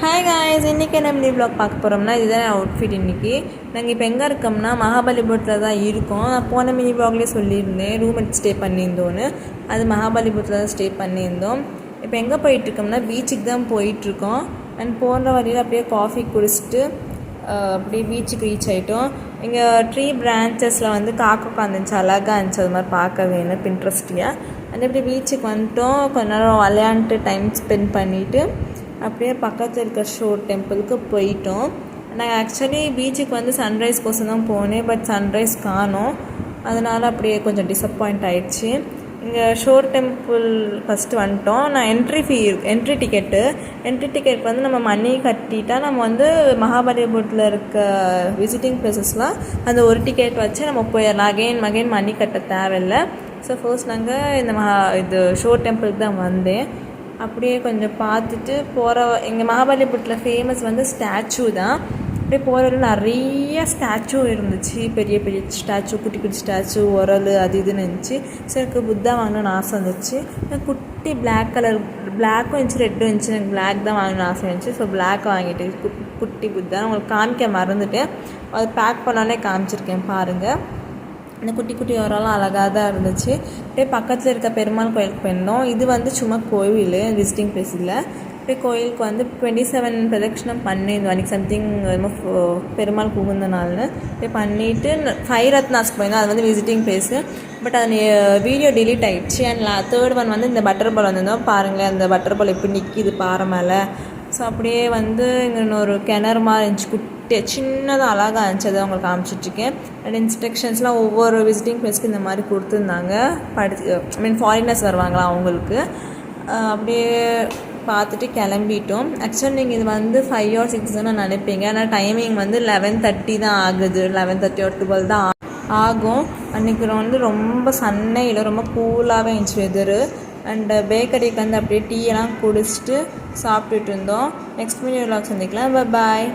Hi guys, இன்றைக்கி என்ன mini vlog பார்க்க போகிறோம்னா இதுதான் அவுட்ஃபிட். இன்றைக்கி நாங்கள் இப்போ எங்கே இருக்கோம்னா மகாபலிபுரத்தில் தான் இருக்கோம். நான் போன மினி வ்ளாக்லேயே சொல்லியிருந்தேன் ரூம் எடுத்து ஸ்டே பண்ணியிருந்தோன்னு. அது மகாபலிபுரத்தில் தான் ஸ்டே பண்ணியிருந்தோம். இப்போ எங்கே போயிட்டுருக்கோம்னா பீச்சுக்கு தான் போயிட்டுருக்கோம். அண்ட் போகிற வழியில் அப்படியே காஃபி குடிச்சிட்டு அப்படியே பீச்சுக்கு ரீச் ஆகிட்டோம். இங்கே ட்ரீ பிரான்ச்சஸில் வந்து காக்கா உட்காந்துச்சு, அழகாக இருந்துச்சு. அது மாதிரி பார்க்க வேணும் பின்ட்ரெஸ்டியாக. அந்த இப்படி பீச்சுக்கு வந்துட்டோம். கொஞ்ச நேரம் விளையாண்டுட்டு டைம் ஸ்பெண்ட் பண்ணிவிட்டு அப்படியே பக்கத்தில் இருக்க ஷோர் டெம்பிளுக்கு போயிட்டோம். நான் ஆக்சுவலி பீச்சுக்கு வந்து சன்ரைஸ் கோசம் தான் போனேன், பட் சன்ரைஸ் காணோம். அதனால் அப்படியே கொஞ்சம் டிசப்பாயிண்ட் ஆகிடுச்சு. இங்கே ஷோர் டெம்பிள் ஃபஸ்ட்டு வந்துட்டோம். நான் என்ட்ரி டிக்கெட் வந்து நம்ம மணி கட்டிட்டா நம்ம வந்து மகாபலிபுரத்தில் இருக்க விசிட்டிங் பிளேசஸ்லாம் அந்த ஒரு டிக்கெட் வச்சு நம்ம போயிடலாம். அகெயின் மணி கட்ட தேவையில்லை. ஸோ ஃபர்ஸ்ட் நாங்கள் இது ஷோர் டெம்பிளுக்கு தான் வந்தேன். அப்படியே கொஞ்சம் பார்த்துட்டு எங்கள் மகாபலிபுரத்தில் ஃபேமஸ் வந்து ஸ்டாச்சு தான். அப்படியே போகிறது நிறைய ஸ்டாச்சு இருந்துச்சு, பெரிய பெரிய ஸ்டாச்சு, குட்டி குட்டி ஸ்டாச்சு, உரல் அது இதுன்னு இருந்துச்சு. ஸோ எனக்கு புத்தா வாங்கணும்னு ஆசை இருந்துச்சு. குட்டி பிளாக்கும் இருந்துச்சு, ரெட்டும் இருந்துச்சு. எனக்கு பிளாக் தான் வாங்கணும்னு ஆசை இருந்துச்சு. ஸோ பிளாக் வாங்கிட்டு குட்டி புத்தா உங்களுக்கு காமிக்க மறந்துட்டேன். அது பேக் பண்ணாலே காமிச்சிருக்கேன் பாருங்கள். இந்த குட்டி குட்டி ஓரெல்லாம் அழகாக தான் இருந்துச்சு. அப்படியே பக்கத்தில் இருக்க பெருமாள் கோயிலுக்கு போயிருந்தோம். இது வந்து சும்மா கோவில், விசிட்டிங் பிளேஸ் இல்லை. அப்படியே கோயிலுக்கு வந்து 27 பிரதட்சணம் பண்ணியிருந்தோம் அன்றைக்கி. சம்திங் பெருமாள் புகுந்தனால்னு அப்படியே பண்ணிவிட்டு 5 ரத்னாஸ்க்கு போயிருந்தோம். அது வந்து விசிட்டிங் பிளேஸு. பட் அது வீடியோ டிலீட் ஆகிடுச்சு. அண்ட் தேர்ட் ஒன் வந்து இந்த பட்டர் பால் வந்திருந்தோம். பாருங்கள் அந்த பட்டர் பால் எப்படி நிற்கிது பாறை மேலே. ஸோ அப்படியே வந்து இங்கே இன்னொரு கிணறு மாதிரி இருந்துச்சு, சின்னதாக அழகாக இருந்துச்சு. அதை அவங்களுக்கு காமிச்சிட்ருக்கேன். அண்ட் இன்ஸ்ட்ரக்ஷன்ஸ்லாம் ஒவ்வொரு விசிட்டிங் பிளேஸ்க்கு இந்த மாதிரி கொடுத்துருந்தாங்க. ஃபாரினர்ஸ் வருவாங்களா அவங்களுக்கு. அப்படியே பார்த்துட்டு கிளம்பிட்டோம். ஆக்சுவலி நீங்கள் இது வந்து 5 or 6 தான் நினைப்பீங்க. ஆனால் டைமிங் வந்து 11:30 தான் ஆகுது. 11:30 or 12 தான் ஆகும். அன்றைக்கி வந்து ரொம்ப சன்னையில் ரொம்ப கூலாகவே இருந்துச்சு வெதரு. அண்டு பேக்கரிக்கு வந்து அப்படியே டீயெல்லாம் குடிச்சிட்டு சாப்பிட்டுட்டு இருந்தோம். நெக்ஸ்ட் வீடியோ வ்ளாக் சந்திக்கலாம். பாய்.